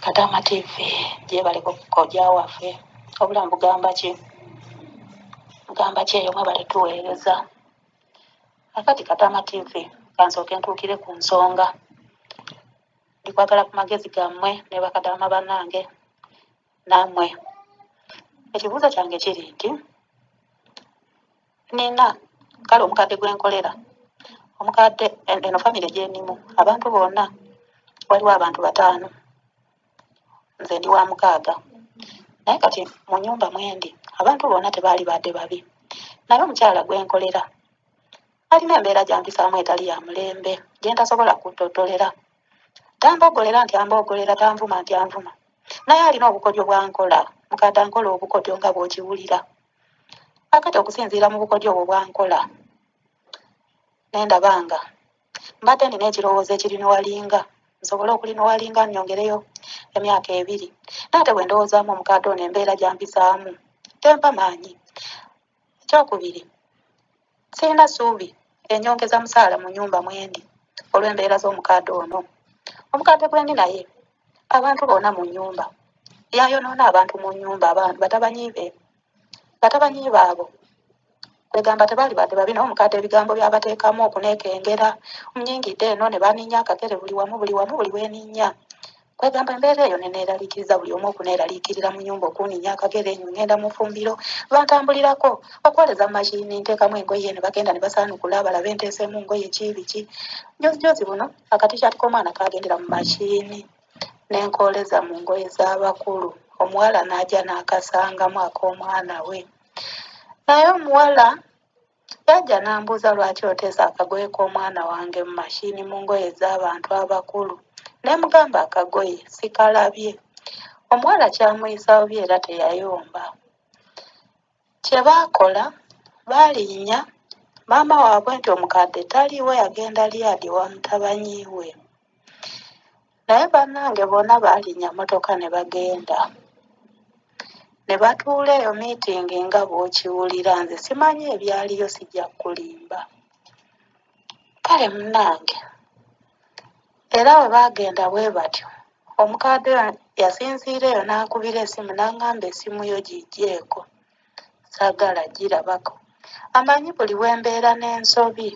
Katama TV gye bali kujja waffe obulamu bugamba ki eyo mwe bali tuweereza akati Katama TV kansooke ntuukire ku nsonga ndikwagala ku magezi gammwe ne bakadaama bannange nammwe ekibuuzo kyange kiri nti nina kale omukadde gwenkolera omukadde eno famire gyenimu abantu bonna waliwo abantu 5 nze ndi wa 6 naye kati mu nnyumba mwendi abantu bonna tebaali badde babi naye omukyala gwenkolera alina embeera gyampisaamu etali ya mulembe gye ntasobola kuttotolera tambogolera nti ambogolera tanvuma nti anvuma naye alina obukodyo bwankola mukadde ankola obukodyo nga bw'okiwulira akati okusinziira mu bukodyo obwo bwankola nendabanga mbadde nina ekirowoozo ekirinowalinga nsobole okulinowalinga nnyongereyo emyaka 2 naate bwe ndowoozaamu omukadde ono embeera gyampisaamu tempa maanyi ekyokubiri sirina ssuubi ennyongeza musaala mu nnyumba mwendi olw'embeera z'omukadde ono omukadde gwendi naye abantu bonna mu nnyumba yayonoona abantu mu nnyumba abantu batabanyi baabo kwegamba tebaali badde babi naye omukadde ebigambo byabateekamu okuneekengera omunyingidde eno ne baninnya akakere buli wamu buli weninnya kwegamba embeera eyo neneeraliikiriza buli omu okuneeraliikirira mu nnyumba okuninnya akagere enyo ngenda mu ffumbiro bantambulirako okwoleza mu makiini nteekamu engoye ne bagenda ne basaanukula balaba enteesemu ngoye biki jozi buno akatishaati k'omwana kagendera mu makiini nenkooleza mu ngoye z'abakulu omuwala n'ajja n'akasangamu ak'omwana we naye omuwala yajja n'ambuuza lwaki oteesa akagoye k'omwana wange mu makiini mu ngoye z'abantu abakulu ne mugamba akagoye sikalabye omuwala kyamuyisa bubi era teyayomba kye baakola baalinnya maama waabwe nti omukadde taliiwo yagenda lyadi wa mutabanyi we naye bannange bonna baalinnya motoka ne bagenda ne batuula eyo miitingi nga bw'okiwulira nze simanyi ebyaliyo sijja kulimba kale munnange era bwe baagenda bwe batyo omukadde yasinziira eyo n'ankubira essimu n'aŋŋamba essimu yo giggyeeko saagala girabako amanyi buli wembeera n'ensobi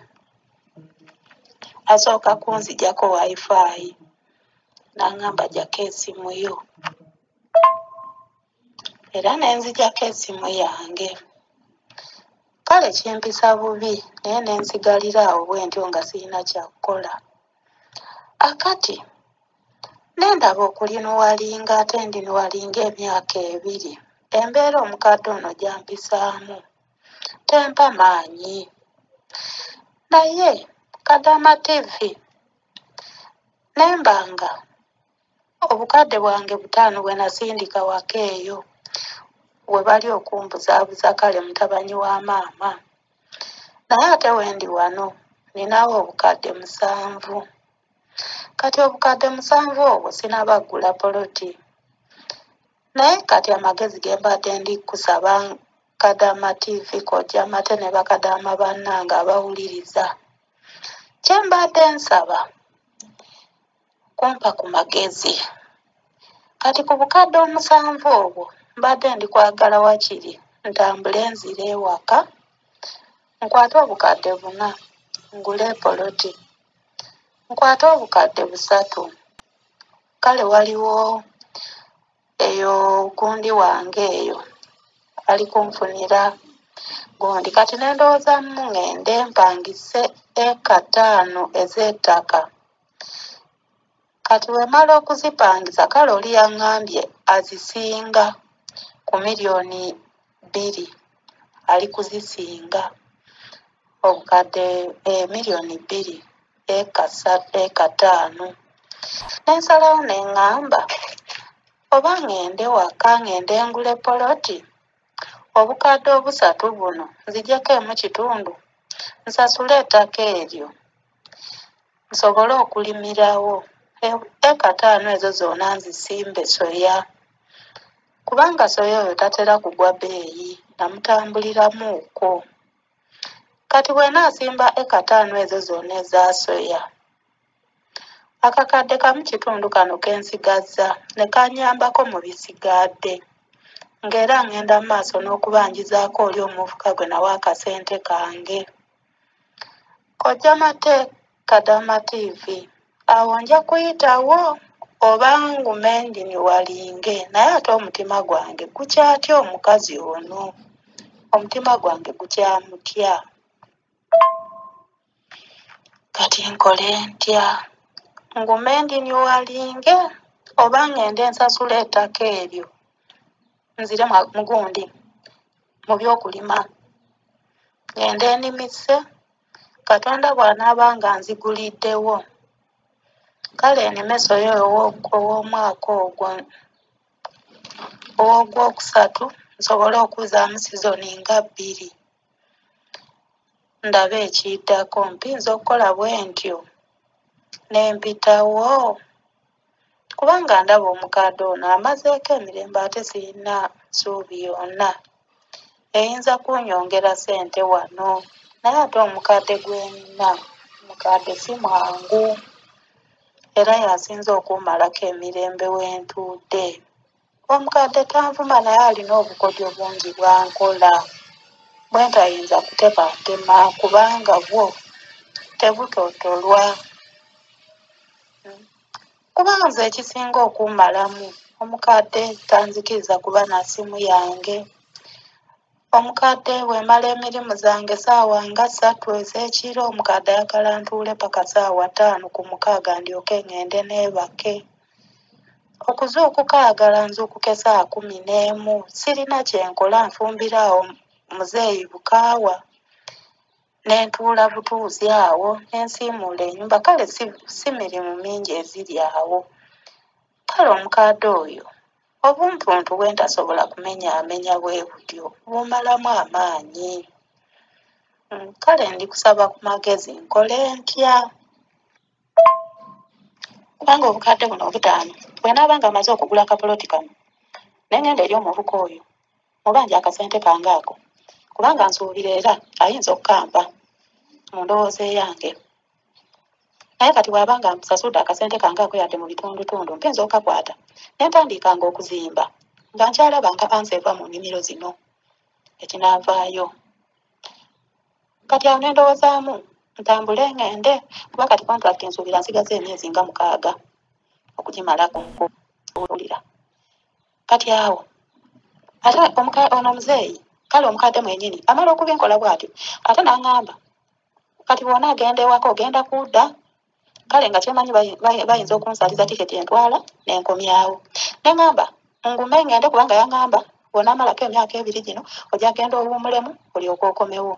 asooka kunzijjako wifi n'aŋŋamba jjako essimu yo era nenzijjako essimu yange kale kimpisa bubi naye nensigalira awo bwe ntyo nga sirina kyakukola akati nendaba okulinuwalinga ate ndinuwalinga emyaka 2 embeera omukadde ono gyampisaamu tempa maanyi naye Katama TV nembanga obukadde bwange 5 bwe nasindika waka eyo we bali okumbuzaabuza kale mutabanyi wa maama naye ate wendi wano ninawo obukadde 7 kati obukadde 7 obwo sinabaggula poloti naye kati amagezi ge mbadde ndikusaba Katama TV kojja mate ne bakadaama bannange abawuliriza kye mbadde nsaba kumpa ku magezi kati ku bukadde 7 obwo mbadde ndikwagala wakiri ntambule nzire ewaka nkwate obukadde 4 ngule poloti nkwate obukadde 3 kale waliwo eyo gundi wange eyo ali kunfunira gundi kati nendowoozamu ngende mpangise eka 5 ez'ettaka kati wemala okuzipangisa kale oli yaŋŋambye azisinga ku miliyoni 2 ali kuzisinga obukadde miliyoni 2 eka 5 nensalawo neŋŋamba oba ŋŋende waka ŋŋende ngule poloti obukadde 3 buno nzijjako emu kitundu nsasule ettaka eryo nsobole okulimirawo eka 5 ezo zonna nzisimbe soya kubanga soya oyo tatera kugwa bbeeyi namutambuliramuuko kati bwe naasimba eka 5 ezo zonna eza soya Akakadde kamu kitundu kano kensigazza ne kanyambako mu bisigadde ng'era ngenda mu maaso n'okubanjizaako oli omuvuka gwe nawa akasente kange. Kojja Mate, Kadama TV, awo nja kuyitawo oba ngume ndiniwalinge naye ate omutima gwange gukyatya omukazi ono. Omutima gwange gukyamutya. Kati nkole ntya? Ngume ndiniwalinge oba ngende nsasula ettaka eryo nzire mugundi mu by'okulima ngende enimise Katonda bw'anaaba nga nziguliddewo kale enimeso yo ow'omwaka ogwokusatu nsobole okuzaamu sizoni nga 2 ndabe ekiddako. Mpinza okukola bwe ntyo ne mpitawo kubanga ndaba omukadde ono amazeeko emirembe ate sirina ssuubi yonna eyinza kunnyongera ssente wano naye ate omukadde gwe nina omukadde si mwangu era yasinze okumalako emirembe w'entudde. Omukadde tanvuma naye alina obukodyo bungi bwankola bwe ntayinza kutematema kubanga bwo tebutotolwa. Kubanga nze ekisinga okummalamu omukadde tanzikiriza kuba na ssimu yange. Omukadde bw'emala emirimu zange ssaawa nga 3 ez'ekiro omukadde ayagala ntuule paka ssaawa 5 ku 6 ndyoke ngende neebake. Okuzuukuka ayagala nzuukuke ssaawa 11. Sirina kyenkola nfumbira awo muzeeyi bukaawa ne ntuula butuuzi awo ne nsiimuula ennyumba. Kale si mirimu mingi eziri awo. Kale omukadde oyo obuntuntu bwe ntasobola kumenyaamenya bwe butyo bumalamu amaanyi. Kale ndikusaba ku magezi nkole ntya? Kubanga obukadde buno obutaano bwe naaba nga amaze okugula akapoloti kano ne ngenda eri omuvuka oyo mubanja akasente kange ako kubanga nsuubira era ayinza okukampa mu ndowooza yange. Naye kati bw'aba nga mpasasudde akasente kange ako yadde mu bitundutundu mpinza okakwata ne ntandikanga okuzimba nga nkyalaba nga anseeva mu nnimiro zino ekinaavaayo. Kati awo ne ndowoozaamu ntambule ngende kuba kati kontrakiti nsuubira nsigaze emyezi nga 6 okugimalako owulira. Kati awo ate ono muzeeyi kale omukadde mwennyini amala okubinkola bw'atyo ate n'aŋŋamba kati bw'ona agenda ewaka ogenda kudda kale nga kyemanyi bayinza okunsaliza tiketi entwala n'enkomyawo. Ne ŋŋamba ngume ngende kubanga yaŋŋamba bw'onaamalako emyaka 2 gino ojja genda owummulemu olyoke okomewo.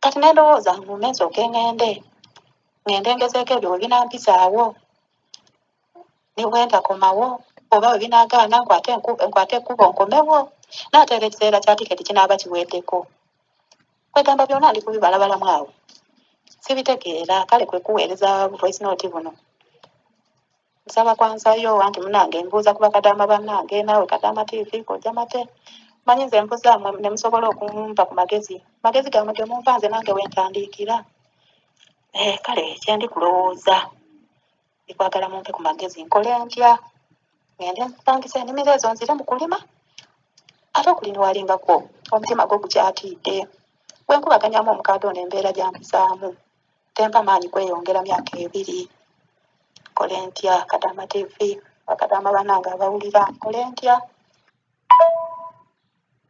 Kati ne ndowooza ngume nsooke ngende ngezeeko ebyo bwe binampisaawo ne bwe ntakomawo oba bwe binaagaana nkwate ekkubo nkomewo n'ate era ekiseera kya tiketi kinaaba kiweddeko. Kwegamba byonna ndi kubibalabalamu awo sibitegeera. Kale kwe kuweereza voice note buno nsaba kwansayo anti munange mbuuza ku bakadaama bannange naawe Kadama TV Kojja Mate manyi nze mbuzaamu ne musobola okumpa ku magezi gammwe gye mumpa nze nange wentandiikira. Kale kyendi kulowooza ndikwagala mumpe ku magezi nkole ntya? Ngende mpangisa ennimiro ezo nzire mu kulima ate okuliniwalingako omutima gwo gukyatidde. Bwe nkubaganyamu omukadde ono embeera gyampisaamu tempa maanyi kweyongera myaka 2. Nkole ntya? Kadama TV bakadaama bannange abawulira nkole ntya?